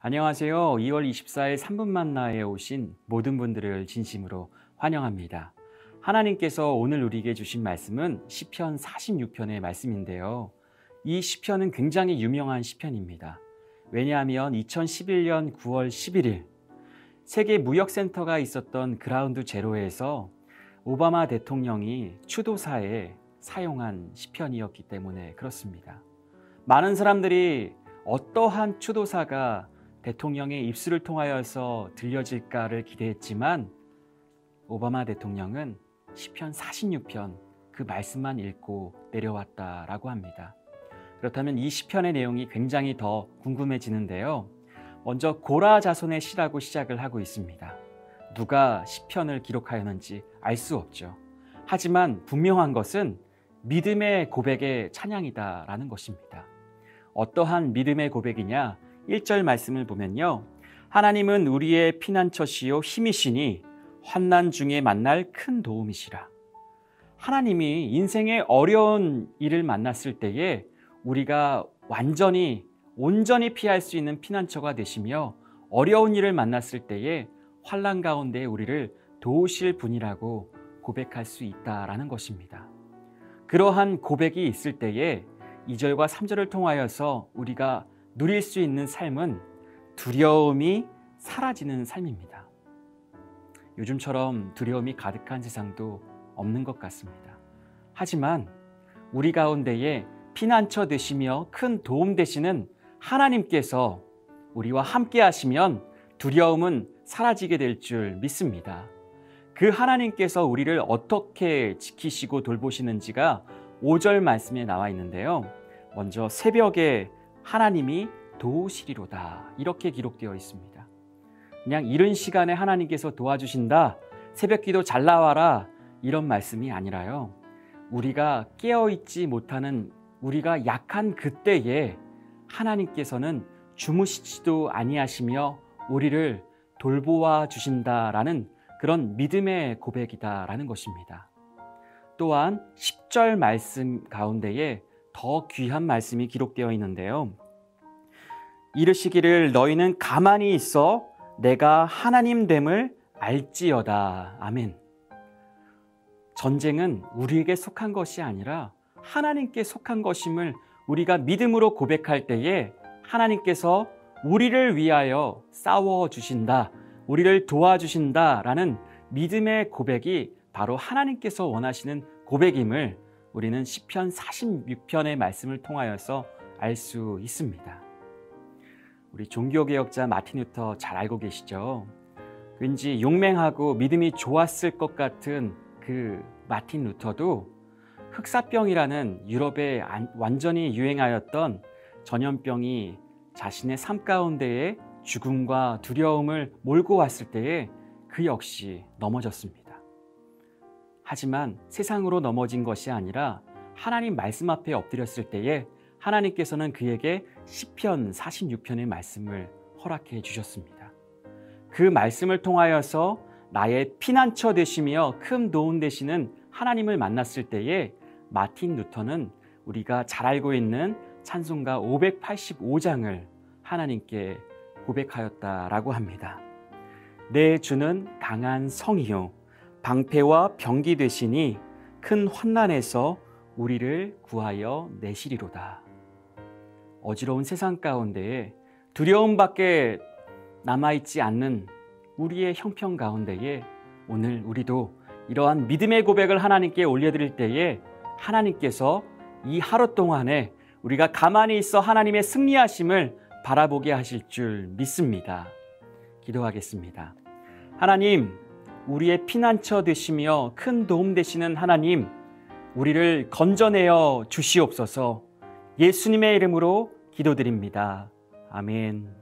안녕하세요. 2월 24일 3분 만나에 오신 모든 분들을 진심으로 환영합니다. 하나님께서 오늘 우리에게 주신 말씀은 시편 46편의 말씀인데요. 이 시편은 굉장히 유명한 시편입니다. 왜냐하면 2011년 9월 11일 세계 무역센터가 있었던 그라운드 제로에서 오바마 대통령이 추도사에 사용한 시편이었기 때문에 그렇습니다. 많은 사람들이 어떠한 추도사가 대통령의 입술을 통하여서 들려질까를 기대했지만 오바마 대통령은 시편 46편 그 말씀만 읽고 내려왔다라고 합니다. 그렇다면 이 시편의 내용이 굉장히 더 궁금해지는데요. 먼저 고라 자손의 시라고 시작을 하고 있습니다. 누가 시편을 기록하였는지 알 수 없죠. 하지만 분명한 것은 믿음의 고백의 찬양이다라는 것입니다. 어떠한 믿음의 고백이냐? 1절 말씀을 보면요. 하나님은 우리의 피난처시요 힘이시니 환난 중에 만날 큰 도움이시라. 하나님이 인생의 어려운 일을 만났을 때에 우리가 온전히 피할 수 있는 피난처가 되시며 어려운 일을 만났을 때에 환난 가운데 우리를 도우실 분이라고 고백할 수 있다라는 것입니다. 그러한 고백이 있을 때에 2절과 3절을 통하여서 우리가 누릴 수 있는 삶은 두려움이 사라지는 삶입니다. 요즘처럼 두려움이 가득한 세상도 없는 것 같습니다. 하지만 우리 가운데에 피난처 되시며 큰 도움 되시는 하나님께서 우리와 함께 하시면 두려움은 사라지게 될 줄 믿습니다. 그 하나님께서 우리를 어떻게 지키시고 돌보시는지가 5절 말씀에 나와 있는데요. 먼저 새벽에 하나님이 도우시리로다 이렇게 기록되어 있습니다. 그냥 이른 시간에 하나님께서 도와주신다, 새벽기도 잘 나와라 이런 말씀이 아니라요. 우리가 깨어있지 못하는 우리가 약한 그때에 하나님께서는 주무시지도 아니하시며 우리를 돌보아 주신다라는 그런 믿음의 고백이다라는 것입니다. 또한 10절 말씀 가운데에 더 귀한 말씀이 기록되어 있는데요. 이르시기를 너희는 가만히 있어 내가 하나님 됨을 알지어다. 아멘. 전쟁은 우리에게 속한 것이 아니라 하나님께 속한 것임을 우리가 믿음으로 고백할 때에 하나님께서 우리를 위하여 싸워주신다, 우리를 도와주신다라는 믿음의 고백이 바로 하나님께서 원하시는 고백임을 우리는 시편 46편의 말씀을 통하여서 알 수 있습니다. 우리 종교개혁자 마틴 루터 잘 알고 계시죠? 왠지 용맹하고 믿음이 좋았을 것 같은 그 마틴 루터도 흑사병이라는 유럽에 완전히 유행하였던 전염병이 자신의 삶 가운데에 죽음과 두려움을 몰고 왔을 때에 그 역시 넘어졌습니다. 하지만 세상으로 넘어진 것이 아니라 하나님 말씀 앞에 엎드렸을 때에 하나님께서는 그에게 시편 46편의 말씀을 허락해 주셨습니다. 그 말씀을 통하여서 나의 피난처 되시며 큰 도움 되시는 하나님을 만났을 때에 마틴 루터는 우리가 잘 알고 있는 찬송가 585장을 하나님께 고백하였다라고 합니다. 내 주는 강한 성이요 방패와 병기 되시니 큰 환난에서 우리를 구하여 내시리로다. 어지러운 세상 가운데에 두려움밖에 남아있지 않는 우리의 형편 가운데에 오늘 우리도 이러한 믿음의 고백을 하나님께 올려드릴 때에 하나님께서 이 하루 동안에 우리가 가만히 있어 하나님의 승리하심을 바라보게 하실 줄 믿습니다. 기도하겠습니다. 하나님, 우리의 피난처 되시며 큰 도움 되시는 하나님, 우리를 건져내어 주시옵소서. 예수님의 이름으로 기도드립니다. 아멘.